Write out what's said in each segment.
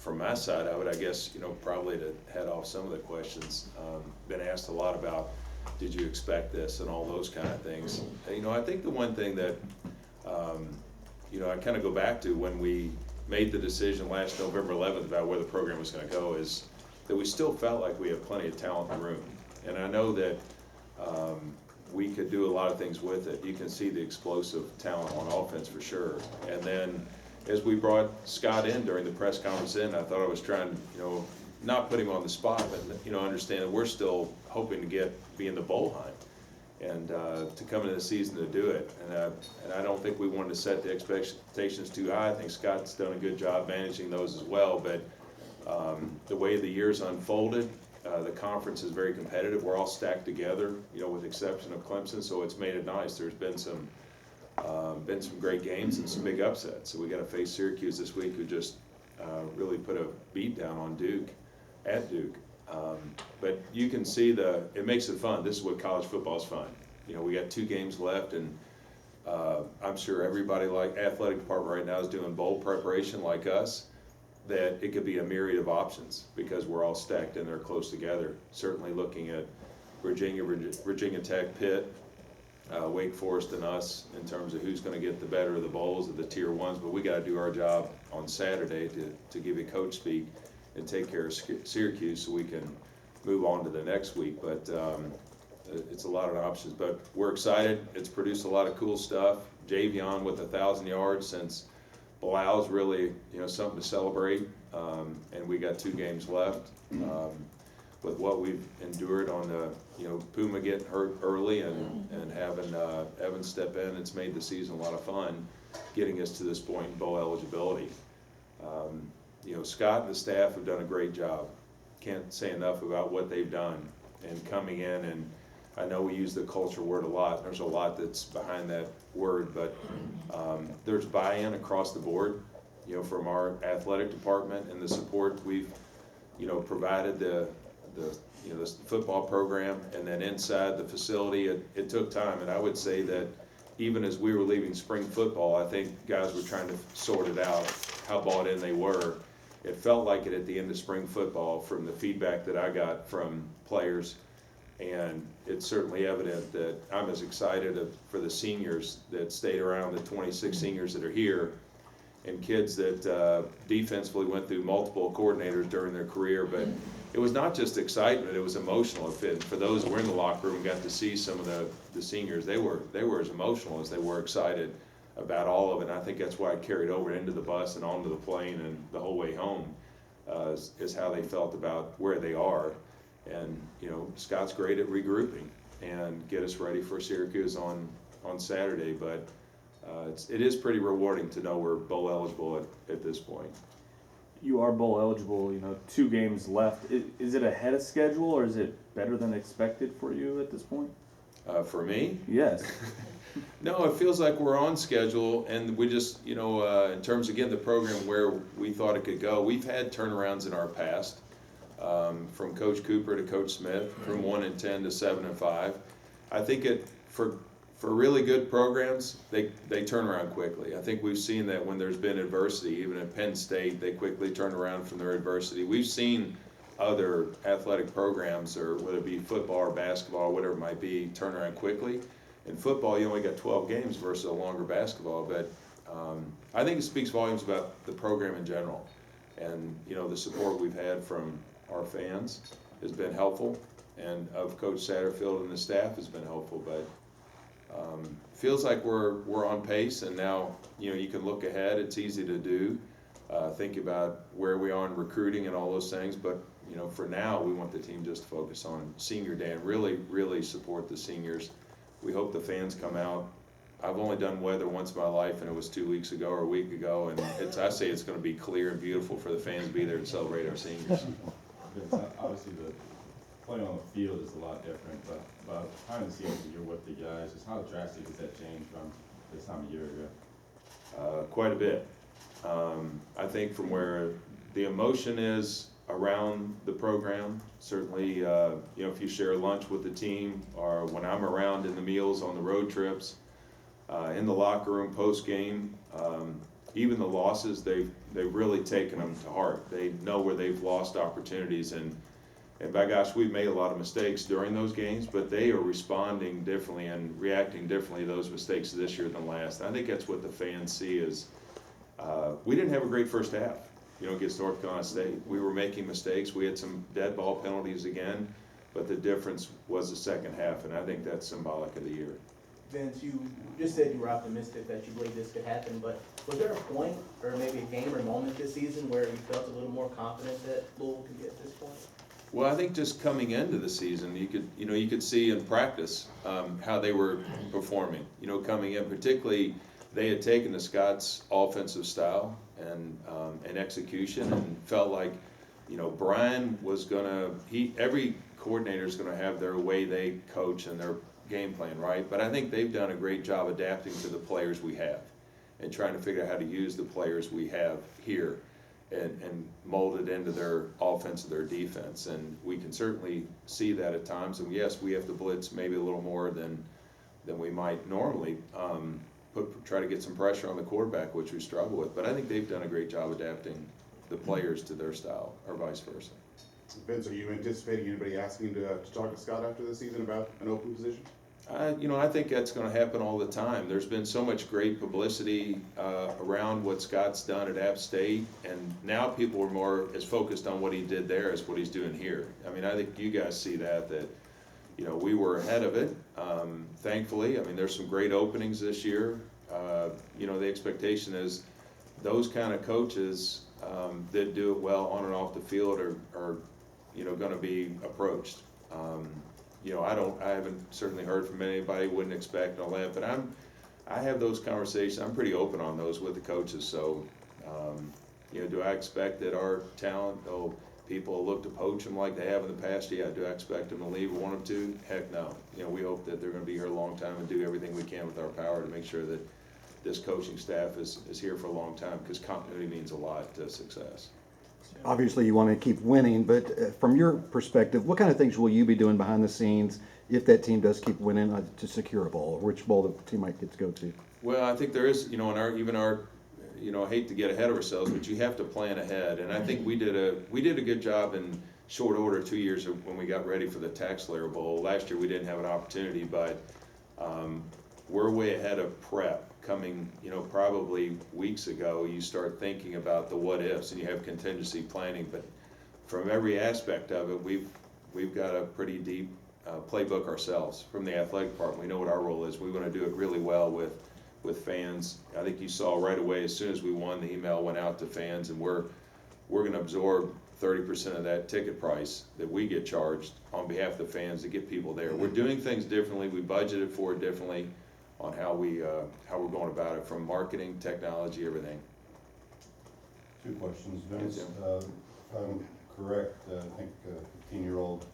from my side of it, I guess, probably to head off some of the questions, been asked a lot about, did you expect this and all those kind of things. I think the one thing that, I kind of go back to when we made the decision last November 11th about where the program was going to go is that we still felt like we have plenty of talent in the room. And I know that we could do a lot of things with it. You can see the explosive talent on offense for sure. And then as we brought Scott in during the press conference I thought I was trying to, not put him on the spot, but, understand that we're still hoping to be in the bowl hunt and to come into the season to do it. And I don't think we wanted to set the expectations too high. I think Scott's done a good job managing those as well. But the way the years unfolded, the conference is very competitive. We're all stacked together, with the exception of Clemson, so it's made it nice. There's been some great games and some big upsets. So we got to face Syracuse this week, who just really put a beat down on Duke, at Duke. But you can see it makes it fun. This is what college football is fun. We got 2 games left, and I'm sure everybody like athletic department right now is doing bowl preparation like us, that it could be a myriad of options because we're all stacked in there close together. Certainly looking at Virginia Tech, Pitt, Wake Forest and us in terms of who's going to get the better of the bowls of the tier 1s, but we got to do our job on Saturday to give a coach speak and take care of Syracuse so we can move on to the next week. But it's a lot of options, but we're excited. It's produced a lot of cool stuff. Javion with 1,000 yards since Bilau's really, something to celebrate. And we got 2 games left. With what we've endured on the, Puma getting hurt early and having Evan step in, it's made the season a lot of fun, getting us to this point in bowl eligibility. Scott and the staff have done a great job. Can't say enough about what they've done and coming in, and I know we use the culture word a lot. There's a lot that's behind that word, but there's buy-in across the board, from our athletic department and the support we've, provided the football program, and then inside the facility, it took time. And I would say that even as we were leaving spring football, I think guys were trying to sort it out, how bought in they were. It felt like it at the end of spring football from the feedback that I got from players, and it's certainly evident that I'm as excited for the seniors that stayed around, the 26 seniors that are here, and kids that defensively went through multiple coordinators during their career. But it was not just excitement, it was emotional. For those who were in the locker room and got to see some of the seniors, they were as emotional as they were excited about all of it. And I think that's why I carried over into the bus and onto the plane and the whole way home, is how they felt about where they are. And, Scott's great at regrouping and get us ready for Syracuse on Saturday. But it is pretty rewarding to know we're bowl eligible at this point. You are bowl eligible, 2 games left. Is it ahead of schedule, or is it better than expected for you at this point? For me? Yes. No, it feels like we're on schedule, and we just, in terms, again, the program where we thought it could go, we've had turnarounds in our past, from Coach Cooper to Coach Smith, from 1-10 to 7-5. I think for really good programs, they turn around quickly. I think we've seen that when there's been adversity, even at Penn State, they quickly turn around from their adversity. We've seen other athletic programs, or whether it be football or basketball or whatever it might be, turn around quickly. In football, you only got 12 games versus a longer basketball, but I think it speaks volumes about the program in general. And, the support we've had from our fans has been helpful, and of Coach Satterfield and the staff has been helpful. But feels like we're on pace, and now you can look ahead. It's easy to do, think about where we are in recruiting and all those things. But for now, we want the team just to focus on Senior Day and really support the seniors. We hope the fans come out. I've only done weather once in my life, and it was 2 weeks ago or a week ago, and I say it's going to be clear and beautiful for the fans to be there and celebrate our seniors. Obviously, the playing on the field is a lot different, but behind the scenes, you're with the guys. Just how drastic has that changed from this time a year ago? Quite a bit. I think from where the emotion is around the program, certainly, if you share lunch with the team, or when I'm around in the meals on the road trips, in the locker room post game, even the losses, they've they've really taken them to heart. They know where they've lost opportunities, and by gosh, we've made a lot of mistakes during those games, but they are responding differently and reacting differently to those mistakes this year than last. And I think that's what the fans see is, we didn't have a great first half, against North Carolina State. We were making mistakes. We had some dead ball penalties again, but the difference was the second half, and I think that's symbolic of the year. Vince, you just said you were optimistic that you believe this could happen, but was there a point or maybe a game or moment this season where you felt a little more confident that Louisville could get to this point? Well, I think just coming into the season, you could see in practice how they were performing. Coming in, particularly, they had taken the Scots offensive style and execution, and felt like, Brian was every coordinator is gonna have their way they coach and their game plan, right? But I think they've done a great job adapting to the players we have and trying to figure out how to use the players we have here and mold it into their offense and their defense. And we can certainly see that at times. And yes, we have to blitz maybe a little more than we might normally, try to get some pressure on the quarterback, which we struggle with. But I think they've done a great job adapting the players to their style, or vice versa. Vince, are you anticipating anybody asking to talk to Scott after the season about an open position? I think that's going to happen all the time. There's been so much great publicity around what Scott's done at App State, and now people are more as focused on what he did there as what he's doing here. I mean, I think you guys see that we were ahead of it, thankfully. I mean, there's some great openings this year. The expectation is those kind of coaches that do it well on and off the field are going to be approached. I haven't certainly heard from anybody, wouldn't expect all that, but I have those conversations. I'm pretty open on those with the coaches. So, do I expect that our talent, people will look to poach them like they have in the past? Yeah. Do I expect them to leave or want them to? Heck no. We hope that they're going to be here a long time and do everything we can with our power to make sure that this coaching staff is here for a long time, because continuity means a lot to success. Obviously, you want to keep winning, but from your perspective, what kind of things will you be doing behind the scenes if that team does keep winning to secure a bowl, or which bowl the team might get to go to? Well, I think there is, in our, I hate to get ahead of ourselves, but you have to plan ahead. And I think we did a good job in short order 2 years when we got ready for the Tax Layer Bowl. Last year we didn't have an opportunity, but we're way ahead of prep. Coming, probably weeks ago, you start thinking about the what ifs, and you have contingency planning. But from every aspect of it, we've got a pretty deep playbook ourselves from the athletic department. We know what our role is. We want to do it really well with fans. I think you saw right away, as soon as we won, the email went out to fans, and we're going to absorb 30% of that ticket price that we get charged on behalf of the fans to get people there. We're doing things differently. We budgeted for it differently on how we're going about it, from marketing, technology, everything. Two questions, Vince. If I'm correct, I think 15-year-old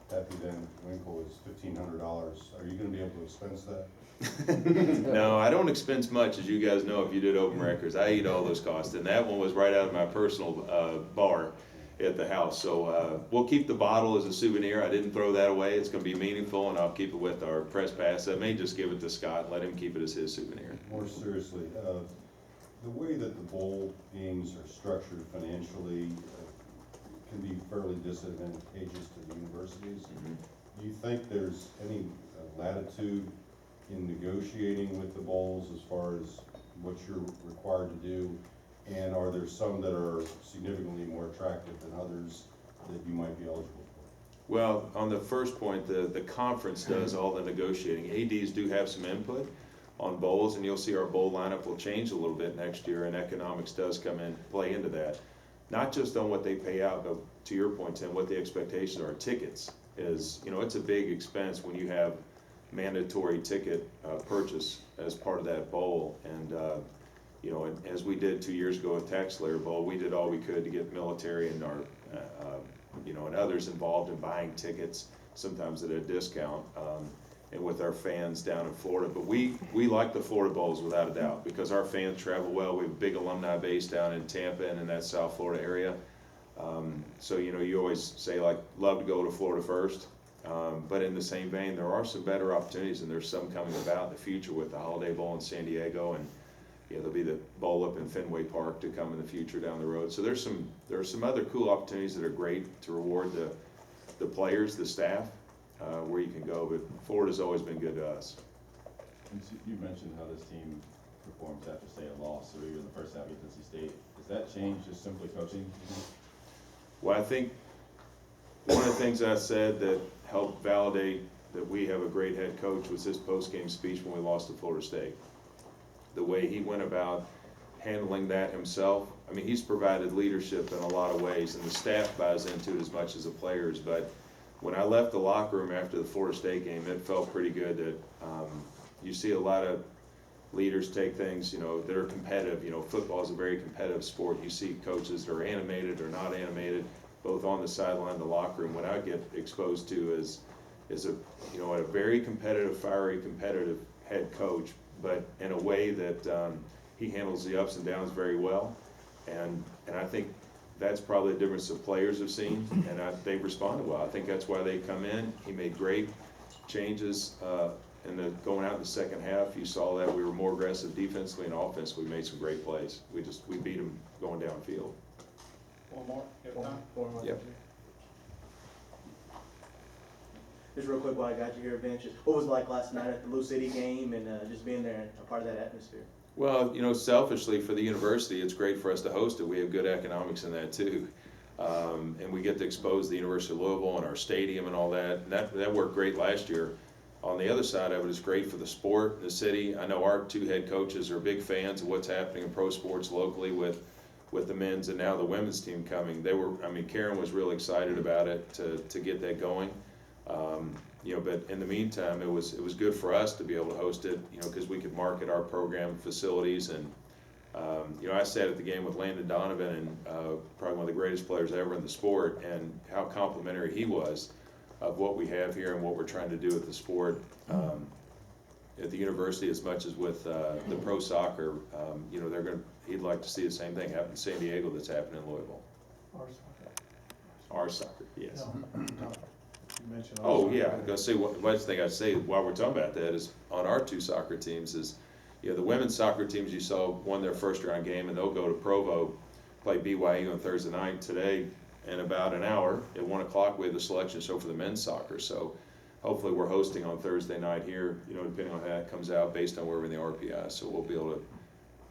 Happy Van Winkle is $1,500. Are you going to be able to expense that? No, I don't expense much, as you guys know if you did open records. I eat all those costs, and that one was right out of my personal bar at the house. So we'll keep the bottle as a souvenir. I didn't throw that away. It's going to be meaningful, and I'll keep it with our press pass. I may just give it to Scott and let him keep it as his souvenir. More seriously, the way that the bowl games are structured financially can be fairly disadvantageous to the universities. Mm-hmm. Do you think there's any latitude in negotiating with the bowls as far as what you're required to do? And are there some that are significantly more attractive than others that you might be eligible for? Well, on the first point, the conference does all the negotiating. ADs do have some input on bowls, and you'll see our bowl lineup will change a little bit next year, and economics does play into that. Not just on what they pay out, but to your point, Tim, what the expectations are. Tickets is, it's a big expense when you have mandatory ticket purchase as part of that bowl. And and as we did 2 years ago with Tax Layer Bowl, we did all we could to get military and our, and others involved in buying tickets, sometimes at a discount, and with our fans down in Florida. But we like the Florida Bowls without a doubt, because our fans travel well. We have a big alumni base down in Tampa and in that South Florida area. So, you always say, love to go to Florida first. But in the same vein, there are some better opportunities, and there's some coming about in the future with the Holiday Bowl in San Diego, and there'll be the bowl up in Fenway Park to come in the future down the road. So there are some other cool opportunities that are great to reward the players, the staff, where you can go, but Florida's always been good to us. And you mentioned how this team performs after, say, a loss or even the first half against NC State. Does that change just simply coaching? Well, I think one of the things I said that helped validate that we have a great head coach was his post-game speech when we lost to Florida State. The way he went about handling that himself. I mean, he's provided leadership in a lot of ways, and the staff buys into it as much as the players. But when I left the locker room after the Florida State game, it felt pretty good that you see a lot of leaders take things, that are competitive. Football is a very competitive sport. You see coaches that are animated or not animated, both on the sideline and the locker room. What I get exposed to is a very competitive, fiery, competitive head coach, but in a way that he handles the ups and downs very well. And I think that's probably the difference that players have seen, and they've responded well. I think that's why they come in. He made great changes going out in the second half. You saw that we were more aggressive defensively and offensively. We made some great plays. We beat them going downfield. One more, you have time? One more. Yep. Just real quick while I got you here, Vince, what was it like last night at the Lou City game and just being there and a part of that atmosphere? Well, selfishly for the university, it's great for us to host it. We have good economics in that too. And we get to expose the University of Louisville and our stadium and all that. And that worked great last year. On the other side of it, it's great for the sport, the city. I know our two head coaches are big fans of what's happening in pro sports locally with the men's and now the women's team coming. Karen was real excited about it to get that going. But in the meantime, it was good for us to be able to host it, because we could market our program facilities. And, I sat at the game with Landon Donovan, and probably one of the greatest players ever in the sport, and how complimentary he was of what we have here and what we're trying to do with the sport at the university, as much as with the pro soccer. He'd like to see the same thing happen in San Diego that's happening in Louisville. Our soccer, yes. You mentioned Oh, yeah, I was gonna say, one thing I'd say while we're talking about that is, on our two soccer teams is, the women's soccer teams you saw won their first round game, and they'll go to Provo, play BYU on Thursday night. Today, in about an hour, at 1 o'clock, we have the selection show for the men's soccer. So hopefully we're hosting on Thursday night here, depending on how that comes out, based on where we're in the RPI. So we'll be able to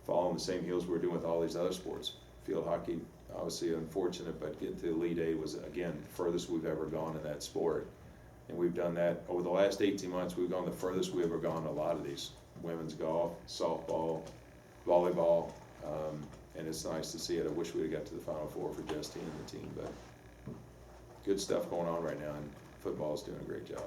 follow in the same heels we're doing with all these other sports. Field hockey, obviously unfortunate, but getting to the Elite Eight was, again, the furthest we've ever gone in that sport. And we've done that over the last 18 months. We've gone the furthest we've ever gone in a lot of these: women's golf, softball, volleyball, and it's nice to see it. I wish we'd have got to the Final Four for Justine and the team, but good stuff going on right now, and football's doing a great job.